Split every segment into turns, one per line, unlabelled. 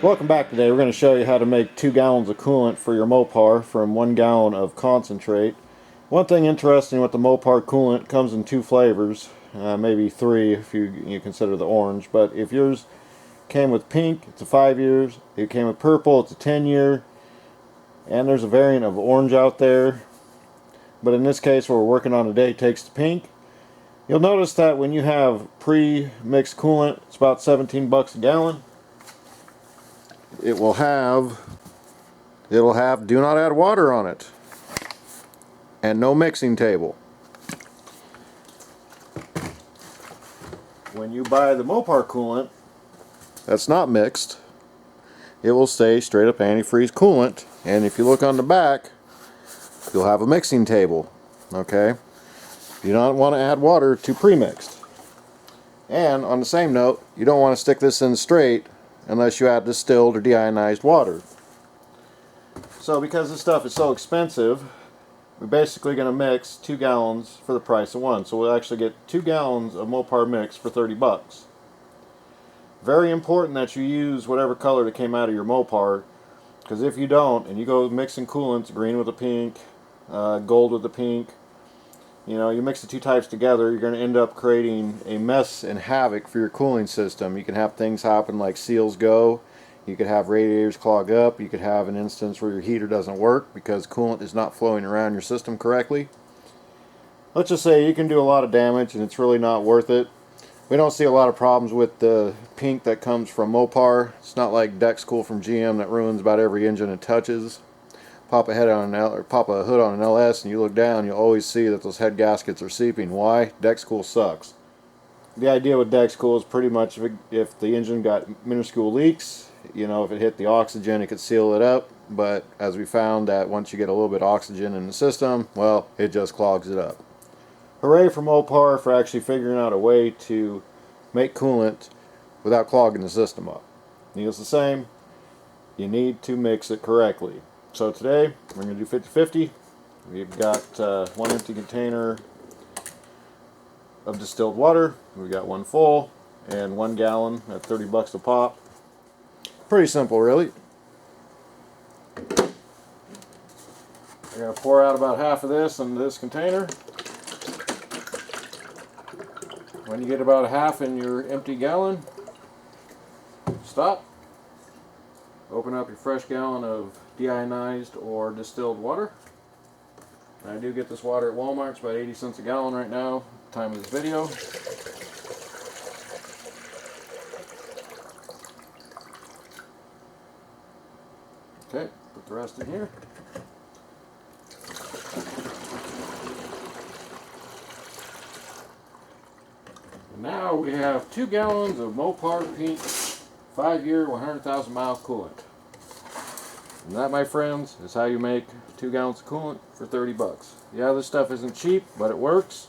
Welcome back. Today we're going to show you how to make 2 gallons of coolant for your Mopar from 1 gallon of concentrate. One thing interesting with the Mopar coolant, comes in 2 flavors, maybe 3 if you consider the orange, but if yours came with pink, it's a 5 years, if it came with purple, it's a 10 year, and there's a variant of orange out there, but in this case what we're working on today takes the pink. You'll notice that when you have pre-mixed coolant, it's about 17 bucks a gallon. It'll have do not add water on it and no mixing table. When you buy the Mopar coolant that's not mixed, it will say straight up antifreeze coolant, and if you look on the back you'll have a mixing table. Okay, you don't want to add water to pre-mixed. And on the same note, you don't want to stick this in straight unless you add distilled or deionized water. So because this stuff is so expensive, we're basically going to mix 2 gallons for the price of 1. So we'll actually get 2 gallons of Mopar mix for 30 bucks. Very important that you use whatever color that came out of your Mopar, because if you don't, and you go mixing coolants, green with the pink, gold with the pink, you mix the 2 types together, you're going to end up creating a mess and havoc for your cooling system. You can have things happen like seals go, you could have radiators clog up, you could have an instance where your heater doesn't work because coolant is not flowing around your system correctly. Let's just say you can do a lot of damage and it's really not worth it. We don't see a lot of problems with the pink that comes from Mopar. It's not like Dexcool from GM that ruins about every engine it touches. Pop a hood on an LS and you look down, you'll always see that those head gaskets are seeping. Why? Dexcool sucks. The idea with Dexcool is pretty much if the engine got minuscule leaks, if it hit the oxygen it could seal it up, but as we found that once you get a little bit of oxygen in the system, well, it just clogs it up. Hooray for Mopar for actually figuring out a way to make coolant without clogging the system up. Needless to say, you need to mix it correctly. So today we're going to do 50-50. We've got 1 empty container of distilled water. We've got 1 full and 1 gallon at 30 bucks a pop. Pretty simple, really. We're going to pour out about half of this into this container. When you get about half in your empty gallon, stop. Open up your fresh gallon of deionized or distilled water. I do get this water at Walmart. It's about 80 cents a gallon right now, at the time of this video. Okay, put the rest in here. Now we have 2 gallons of Mopar Pink 5-year 100,000 mile coolant. And that, my friends, is how you make 2 gallons of coolant for 30 bucks. Yeah, this stuff isn't cheap, but it works.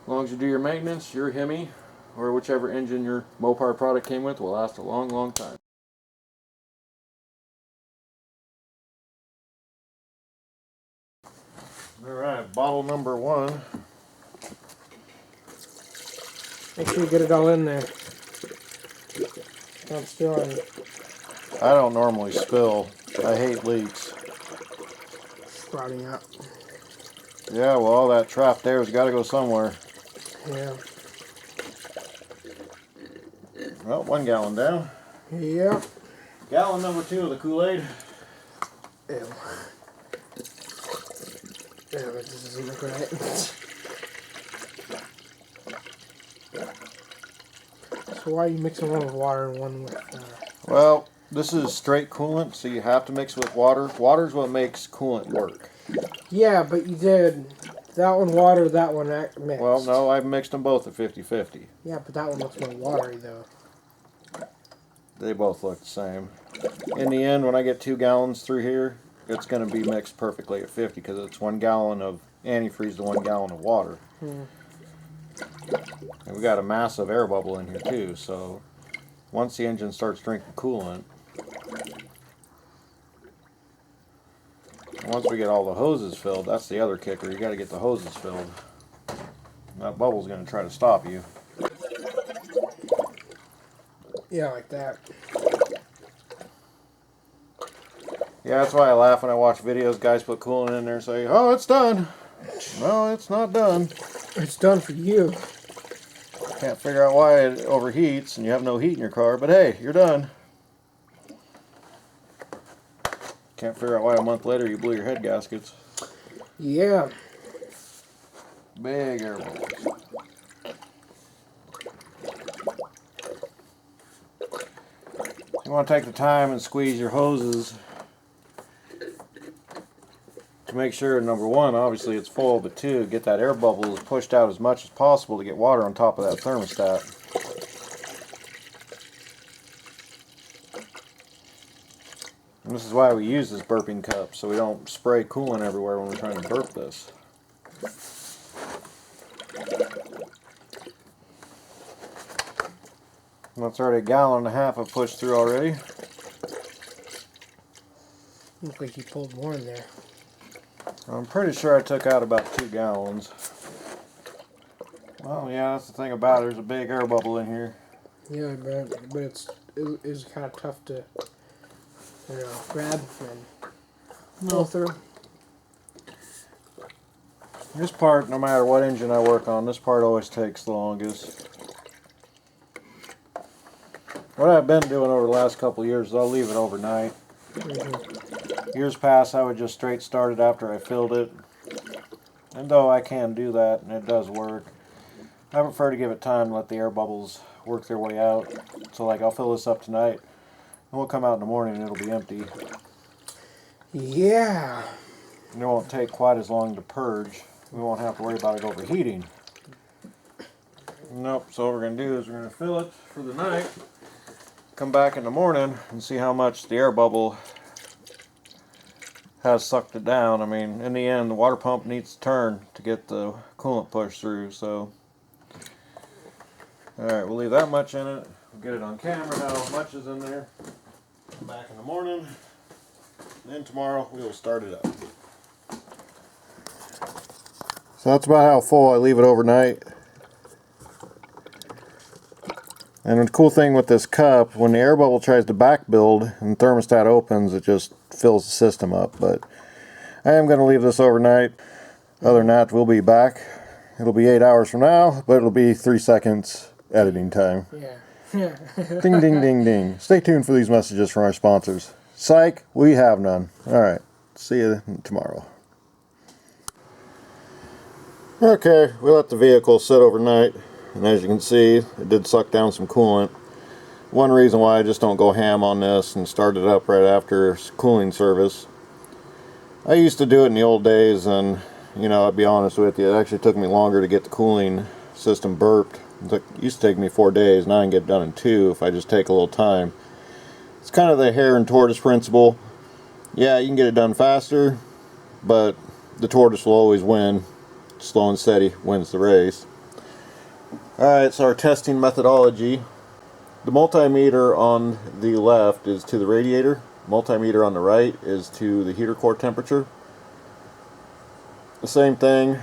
As long as you do your maintenance, your Hemi, or whichever engine your Mopar product came with, will last a long, long time. Alright, bottle number 1.
Make sure you get it all in there. Don't spill any.
I don't normally spill. I hate leaks.
Sprouting out.
Yeah, well, all that trapped air's got to go somewhere.
Yeah.
Well, 1 gallon down.
Yep.
Gallon number 2 of the Kool-Aid.
Ew. Ew, it doesn't look right. So why are you mixing one with water and one with...
Well, this is straight coolant, so you have to mix with water. Water is what makes coolant work.
Yeah, but you did that one water, that one mixed.
Well, no, I've mixed them both at 50-50.
Yeah, but that one looks more watery, though.
They both look the same. In the end, when I get 2 gallons through here, it's going to be mixed perfectly at 50 because it's 1 gallon of antifreeze to 1 gallon of water. And we got a massive air bubble in here too, so once the engine starts drinking coolant, once we get all the hoses filled, that's the other kicker, you got to get the hoses filled. That bubble's going to try to stop you.
Yeah, like that.
Yeah, that's why I laugh when I watch videos. Guys put coolant in there and say, "Oh, it's done." No, it's not done.
It's done for you.
Can't figure out why it overheats and you have no heat in your car, but hey, you're done. Can't figure out why a month later you blew your head gaskets.
Yeah.
Big air bubbles. You want to take the time and squeeze your hoses to make sure, number one, obviously it's full, but two, get that air bubble pushed out as much as possible to get water on top of that thermostat. And this is why we use this burping cup, so we don't spray coolant everywhere when we're trying to burp this. And that's already 1.5 gallons I've pushed through already.
Looks like you pulled more in there.
I'm pretty sure I took out about 2 gallons. Well, yeah, that's the thing about it. There's a big air bubble in here.
Yeah, but it's kind of tough to, you know, grab and pull through.
This part, no matter what engine I work on, this part always takes the longest. What I've been doing over the last couple of years is I'll leave it overnight. Years past, I would just straight start it after I filled it. And though I can do that, and it does work, I prefer to give it time to let the air bubbles work their way out. So like, I'll fill this up tonight, and we'll come out in the morning and it'll be empty.
Yeah.
And it won't take quite as long to purge. We won't have to worry about it overheating. Nope, so what we're going to do is we're going to fill it for the night, come back in the morning and see how much the air bubble has sucked it down. I mean, in the end, the water pump needs to turn to get the coolant pushed through, so. Alright, we'll leave that much in it. We'll get it on camera how much is in there. Come back in the morning. Then tomorrow we will start it up. So that's about how full I leave it overnight. And the cool thing with this cup, when the air bubble tries to back build and the thermostat opens, it just fills the system up. But I am going to leave this overnight. Other than that, we'll be back. It'll be 8 hours from now, but it'll be 3 seconds editing time.
Yeah.
Ding, ding, ding, ding. Stay tuned for these messages from our sponsors. Psych, we have none. Alright, see you tomorrow. Okay, we let the vehicle sit overnight, and as you can see, it did suck down some coolant. One reason why I just don't go ham on this and start it up right after cooling service. I used to do it in the old days, and you know, I'll be honest with you, it actually took me longer to get the cooling system burped. It used to take me 4 days, now I can get it done in 2 if I just take a little time. It's kind of the hare and tortoise principle. Yeah, you can get it done faster, but the tortoise will always win. Slow and steady wins the race. Alright, so our testing methodology. The multimeter on the left is to the radiator. Multimeter on the right is to the heater core temperature. The same thing,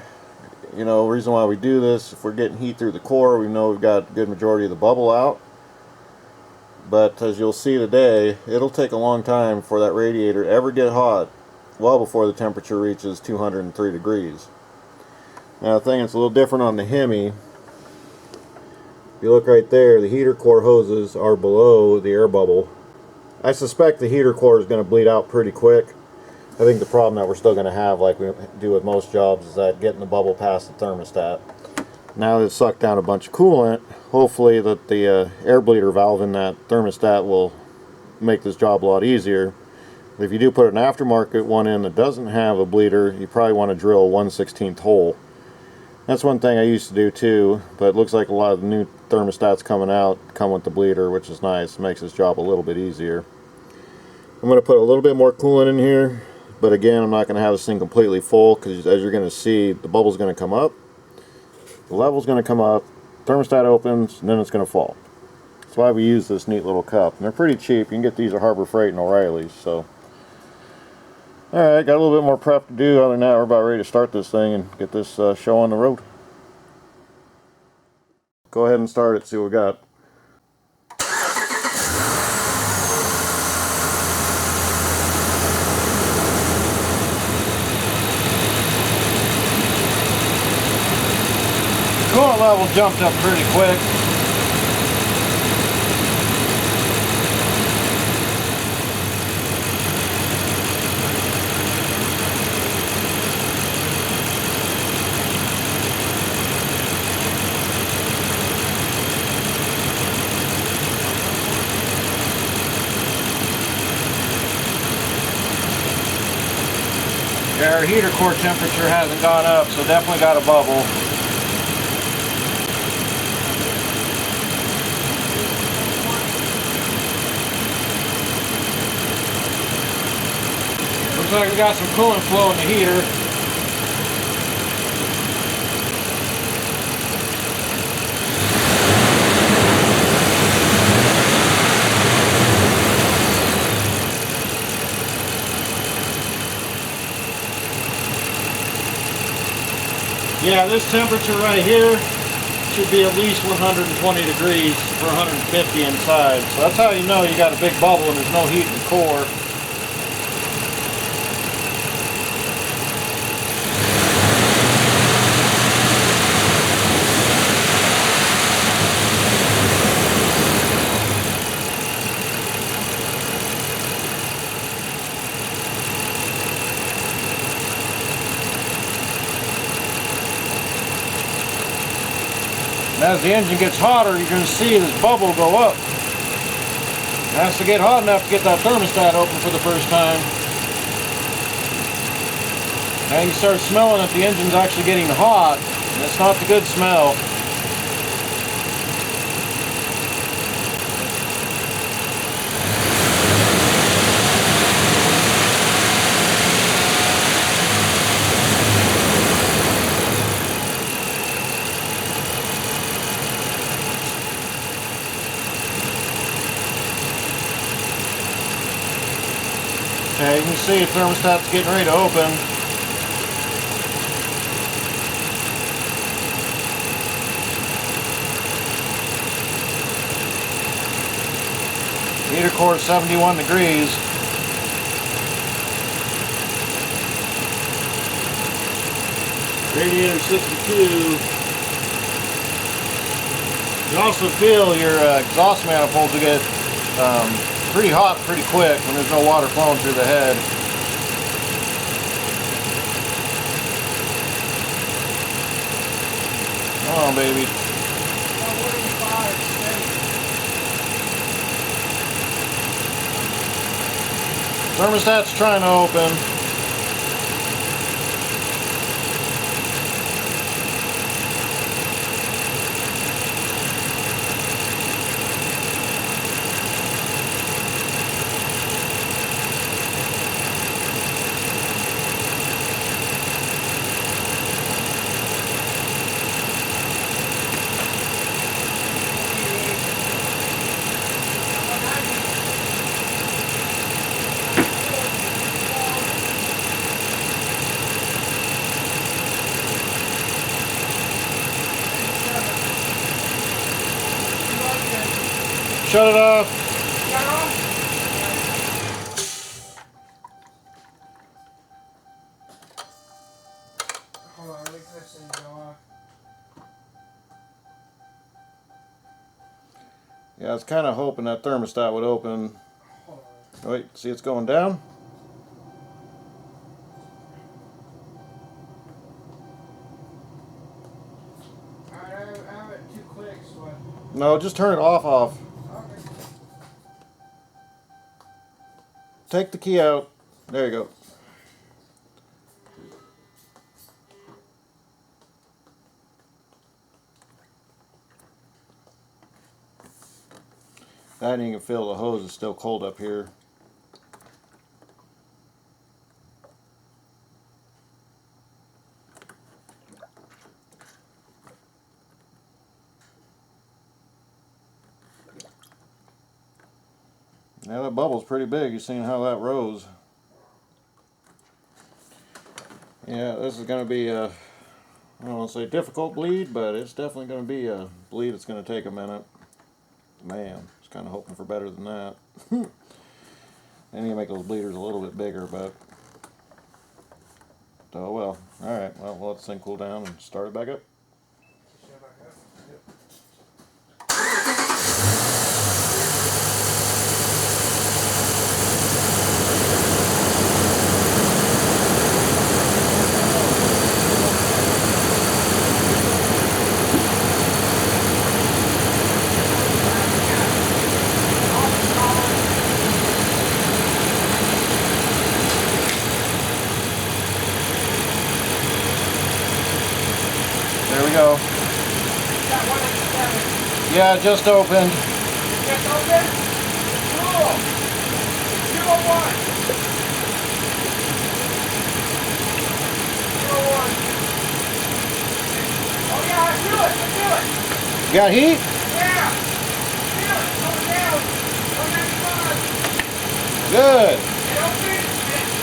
you know, reason why we do this, if we're getting heat through the core, we know we've got a good majority of the bubble out. But as you'll see today, it'll take a long time for that radiator to ever get hot, well before the temperature reaches 203 degrees. Now the thing that's a little different on the Hemi, if you look right there, the heater core hoses are below the air bubble. I suspect the heater core is going to bleed out pretty quick. I think the problem that we're still going to have, like we do with most jobs, is that getting the bubble past the thermostat. Now that it's sucked down a bunch of coolant, hopefully that the air bleeder valve in that thermostat will make this job a lot easier. If you do put an aftermarket one in that doesn't have a bleeder, you probably want to drill a 1/16 hole. That's one thing I used to do too, but it looks like a lot of the new thermostats coming out come with the bleeder, which is nice. It makes this job a little bit easier. I'm going to put a little bit more coolant in here, but again, I'm not going to have this thing completely full, because as you're going to see, the bubble's going to come up, the level's going to come up, thermostat opens, and then it's going to fall. That's why we use this neat little cup. And they're pretty cheap. You can get these at Harbor Freight and O'Reilly's. So, alright, got a little bit more prep to do. Other than that, we're about ready to start this thing and get this show on the road. Go ahead and start it, see what we got. coolant level jumped up pretty quick. Yeah, our heater core temperature hasn't gone up, so definitely got a bubble. Looks like we got some coolant flow in the heater. Yeah, this temperature right here should be at least 120 degrees for 150 inside. So that's how you know you got a big bubble and there's no heat in the core. And as the engine gets hotter, you're going to see this bubble go up. It has to get hot enough to get that thermostat open for the first time. Now you start smelling that the engine's actually getting hot, and it's not the good smell. Okay, you can see the thermostat's getting ready to open. Heater core is 71 degrees. Radiator 62. You also feel your exhaust manifolds will get pretty hot pretty quick when there's no water flowing through the head. Come on, baby. Thermostat's trying to open. Shut it off.
Hold on, let me fix this and go off.
Yeah, I was kind of hoping that thermostat would open.
Hold
Oh, wait, see it's going down?
on. Alright, I have it too quick, so
No, just turn it off.
okay.
Take the key out. There you go. I didn't even feel the hose is still cold up here. Now that bubble's pretty big. You've seen how that rose. Yeah, this is going to be a, I don't want to say difficult bleed, but it's definitely going to be a bleed that's going to take a minute. Man, I was kind of hoping for better than that. I need to make those bleeders a little bit bigger, but oh well. Alright, well, we'll let this thing cool down and start it back up. Here we go. Yeah, it just opened.
Just open? Cool. 201. 201. Oh yeah, I feel it. I feel it.
You got heat?
Yeah. I feel it. Going down. 195.
Good.
It opened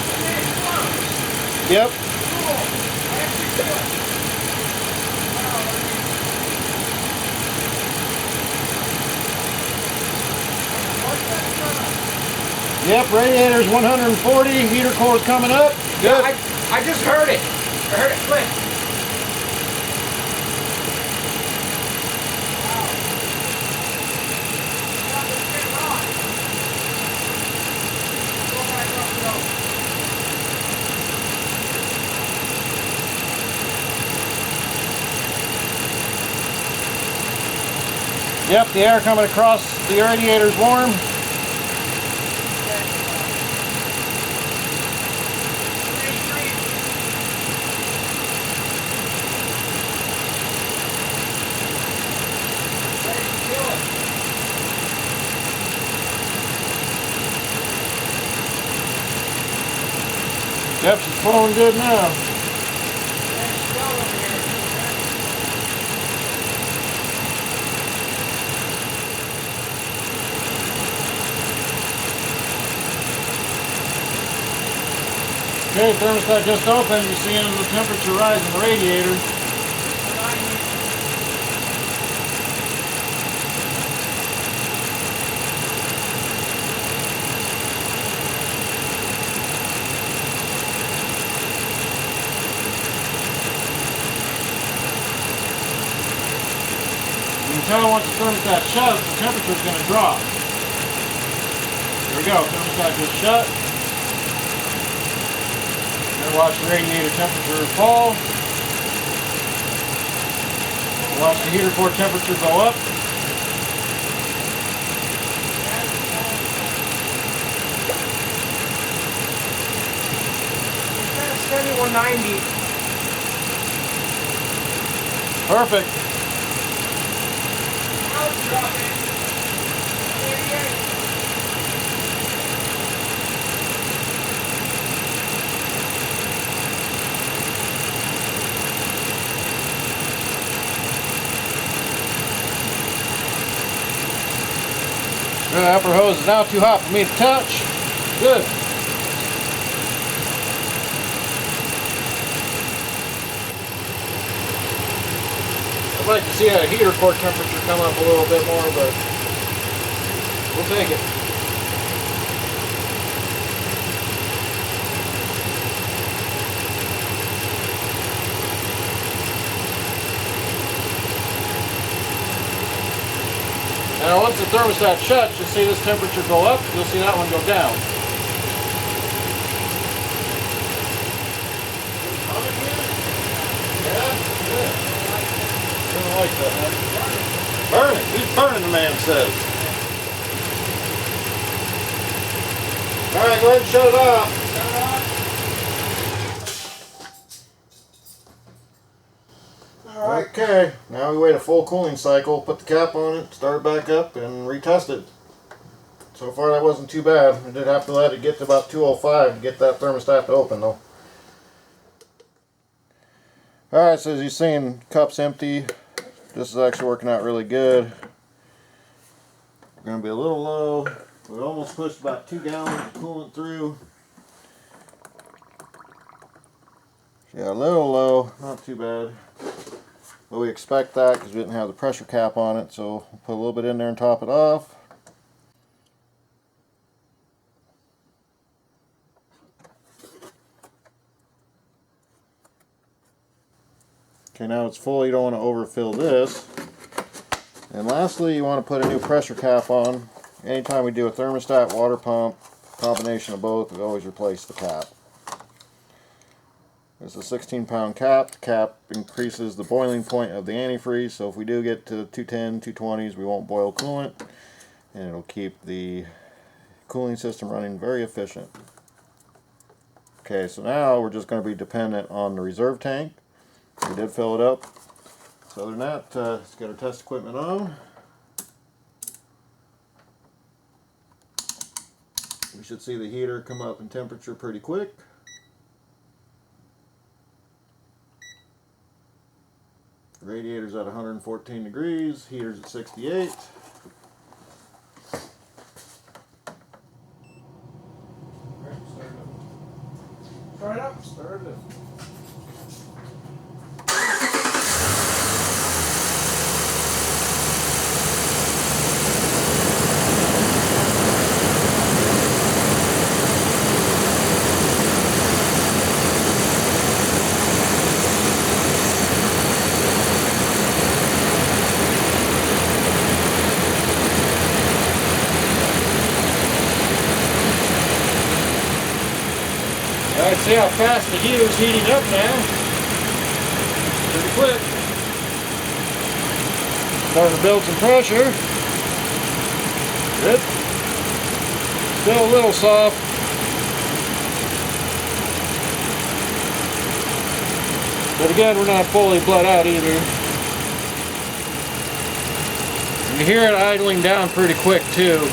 and then it closed.
Yep.
Cool. I actually feel it. Wow.
Yep, radiator's 140, heater core's coming up. Good.
Yeah, I just heard it. I heard it click. Wow. Got this thing on. Go back up though.
Yep, the air coming across the radiator's warm. Yep, she's flowing good now. Okay, thermostat just opened. You're seeing the temperature rise in the radiator. You can tell once the thermostat shuts, the temperature is going to drop. Here we go, thermostat just shut. And watch the radiator temperature fall. Watch the heater core temperature go up.
It's 190.
Perfect.
Now it's dropping. 88.
The upper hose is now too hot for me to touch. Good. I'd like to see that heater core temperature come up a little bit more, but we'll take it. Now once the thermostat shuts, you'll see this temperature go up, you'll see that one go down. Yeah, good. Didn't like that, huh? Burning. He's burning, the man says. Alright, go ahead and shut it off. Okay, now we wait a full cooling cycle, put the cap on it, start it back up, and retest it. So far that wasn't too bad. I did have to let it get to about 205 to get that thermostat to open though. Alright, so as you're seeing, cup's empty. This is actually working out really good. We're going to be a little low. We almost pushed about 2 gallons of coolant through. Yeah, a little low, not too bad. But we expect that because we didn't have the pressure cap on it, so we'll put a little bit in there and top it off. Okay, now it's full, you don't want to overfill this. And lastly, you want to put a new pressure cap on. Anytime we do a thermostat, water pump, combination of both, we always replace the cap. It's a 16-pound cap. The cap increases the boiling point of the antifreeze, so if we do get to 210, 220s, we won't boil coolant, and it'll keep the cooling system running very efficient. Okay, so now we're just going to be dependent on the reserve tank. We did fill it up. So other than that, let's get our test equipment on. We should see the heater come up in temperature pretty quick. Radiator's at 114 degrees, heater's at 68.
Start it up.
Start it.
Alright, see how fast the heater's heating up now. Pretty quick. Starting to build some pressure. Good. Still a little soft. But again, we're not fully bled out either. You hear it idling down pretty quick too.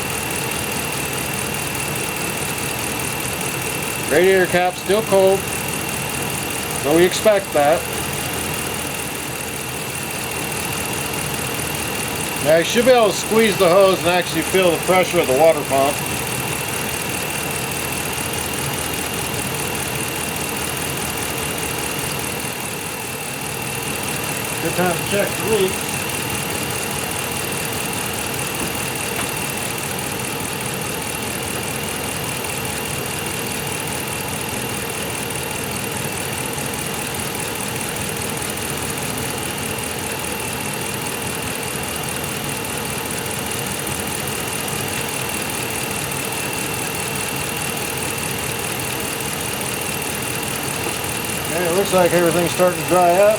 Radiator cap's still cold, so we expect that. Now you should be able to squeeze the hose and actually feel the pressure of the water pump. Good time to check the leaks. Okay, it looks like everything's starting to dry up.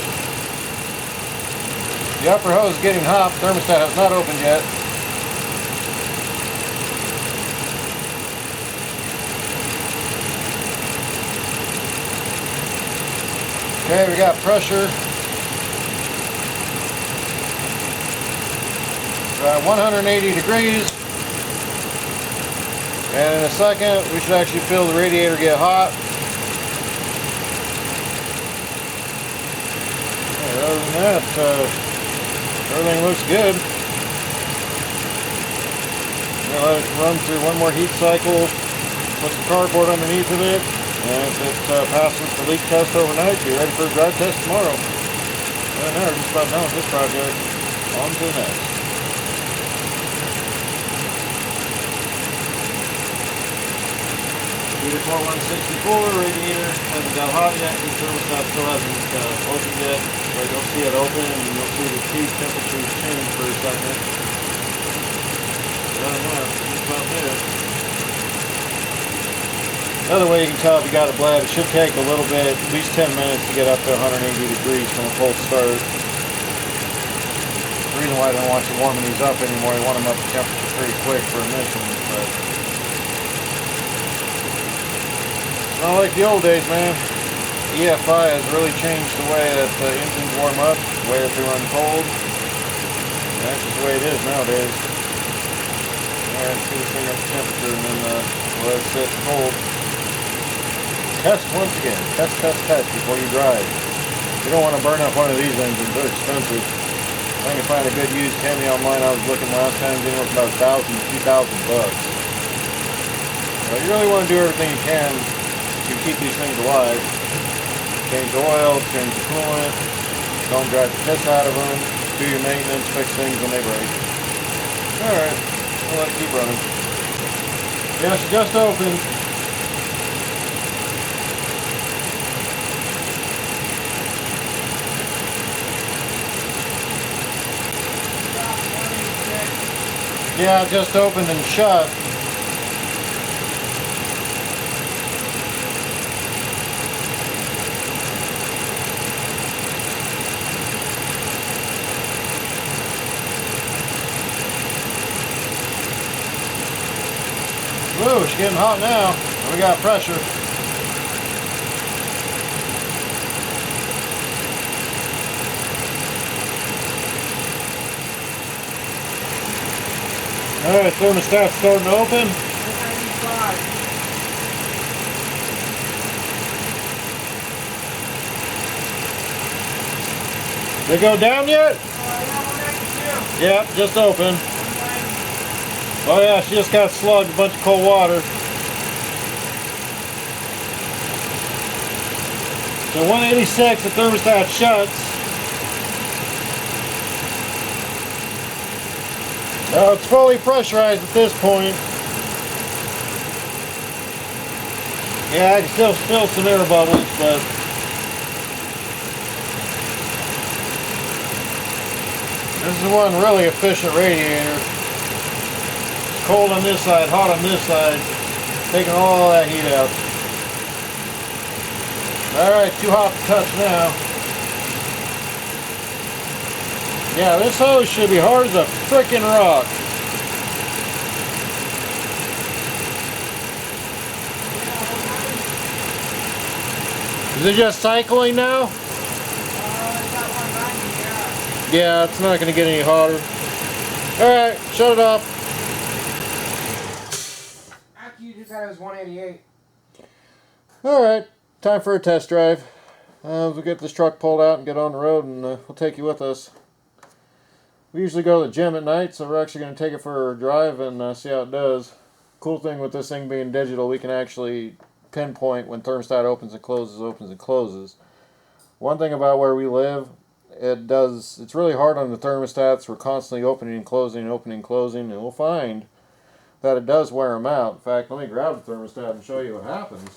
The upper hose is getting hot. Thermostat has not opened yet. Okay, we got pressure. We're at 180 degrees. And in a second, we should actually feel the radiator get hot. Other than that, everything looks good. I'm going to let it run through one more heat cycle, put some cardboard underneath of it, and if it passes the leak test overnight, be ready for a drive test tomorrow. Right now, we're just about done with this project. On to the next. Heater 4164, radiator hasn't got hot yet, the thermostat still hasn't opened yet, but you'll see it open and you'll see the tube temperatures change for a second. Other than that, that's about it. Another way you can tell if you got a bled, it should take a little bit, at least 10 minutes to get up to 180 degrees from a cold start. The reason why I don't want you warming these up anymore, you want them up to temperature pretty quick for emissions, but not like the old days, man. EFI has really changed the way that the engines warm up, the way that they run cold. And that's just the way it is nowadays. Alright, see this thing up to temperature and then let it sit cold. Test once again. Test before you drive. You don't want to burn up one of these engines. They're expensive. If I can find a good used Hemi online, I was looking last time, it was about $1,000 to $2,000 bucks. But you really want to do everything you can to keep these things alive. Change the oil, change the coolant, don't drive the piss out of them, do your maintenance, fix things when they break. Alright, we'll let it keep running. Yeah, she just opened. Yeah, it just opened and shut. Whoa, she's getting hot now. We got pressure. Alright, thermostat's starting to open.
195.
They go down yet? Yep, just open. Oh yeah, she just got slugged a bunch of cold water. So 186, the thermostat shuts. Now it's fully pressurized at this point. Yeah, I can still feel some air bubbles, but this is one really efficient radiator. It's cold on this side, hot on this side, taking all that heat out. Alright, too hot to touch now. Yeah, this hose should be hard as a frickin' rock. Is it just cycling now? Yeah, it's not going to get any hotter. Alright, shut it off.
After you just said it was 188.
Alright, time for a test drive. We'll get this truck pulled out and get on the road, and we'll take you with us. We usually go to the gym at night, so we're actually going to take it for a drive and see how it does. Cool thing with this thing being digital, we can actually pinpoint when thermostat opens and closes, opens and closes. One thing about where we live, it's really hard on the thermostats. We're constantly opening and closing, and we'll find that it does wear them out. In fact, let me grab the thermostat and show you what happens.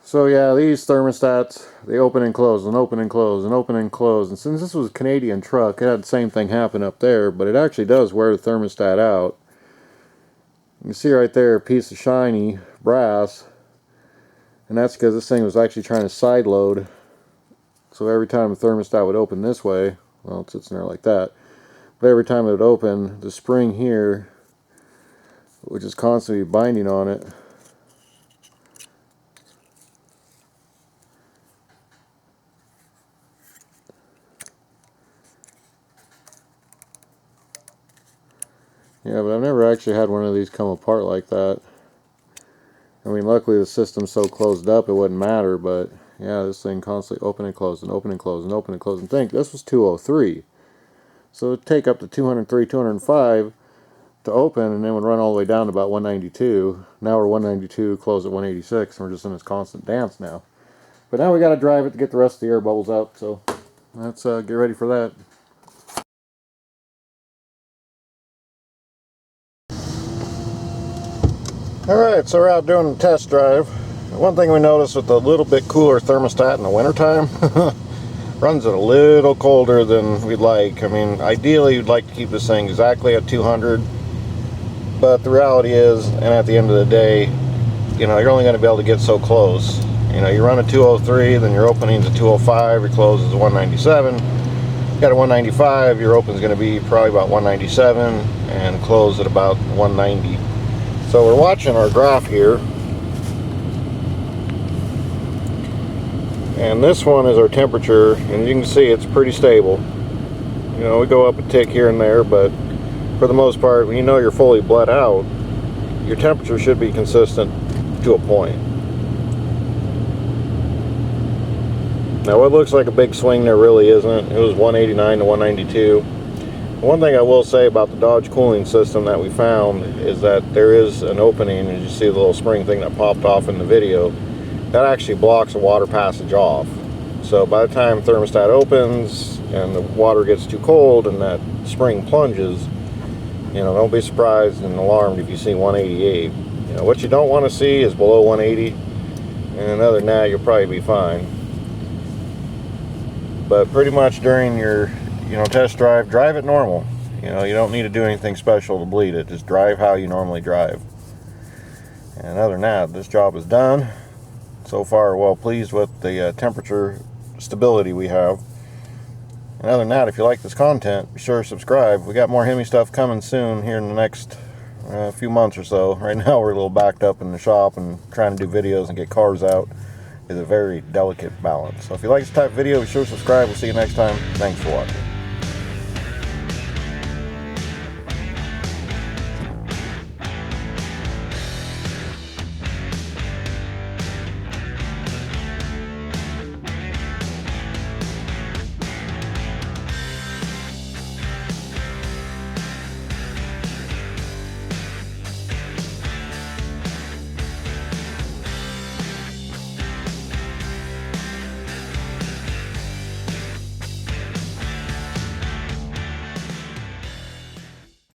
So yeah, these thermostats, they open and close and open and close and open and close. And since this was a Canadian truck, it had the same thing happen up there, but it actually does wear the thermostat out. You can see right there a piece of shiny brass, and that's because this thing was actually trying to side load. So every time the thermostat would open this way, well, it sits in there like that, but every time it would open, the spring here, which is constantly binding on it, yeah, but I've never actually had one of these come apart like that. I mean, luckily the system's so closed up it wouldn't matter, but yeah, this thing constantly open and close and open and close and open and close. And think, this was 203. So it'd take up to 203, 205 to open, and then would run all the way down to about 192. Now we're 192, close at 186, and we're just in this constant dance now. But now we got to drive it to get the rest of the air bubbles out, so let's get ready for that. Alright, so we're out doing a test drive. One thing we noticed with the little bit cooler thermostat in the wintertime, runs it a little colder than we'd like. I mean, ideally you'd like to keep this thing exactly at 200, but the reality is, and at the end of the day, you know, you're only going to be able to get so close. You know, you run a 203, then your opening's a 205, your close is a 197. You got a 195, your open's going to be probably about 197, and close at about 190. So we're watching our graph here, and this one is our temperature, and you can see it's pretty stable. You know, we go up a tick here and there, but for the most part, when you know you're fully bled out, your temperature should be consistent to a point. Now what looks like a big swing there really isn't. It was 189 to 192. One thing I will say about the Dodge cooling system that we found is that there is an opening, as you see the little spring thing that popped off in the video, that actually blocks the water passage off. So by the time thermostat opens and the water gets too cold and that spring plunges, you know, don't be surprised and alarmed if you see 188. You know, what you don't want to see is below 180, and other than that you'll probably be fine. But pretty much during your test drive it normal. You know, you don't need to do anything special to bleed it. Just drive how you normally drive. And other than that, this job is done. So far, well pleased with the temperature stability we have. And other than that, if you like this content, be sure to subscribe. We got more Hemi stuff coming soon here in the next few months or so. Right now, we're a little backed up in the shop, and trying to do videos and get cars out is a very delicate balance. So if you like this type of video, be sure to subscribe. We'll see you next time. Thanks for watching.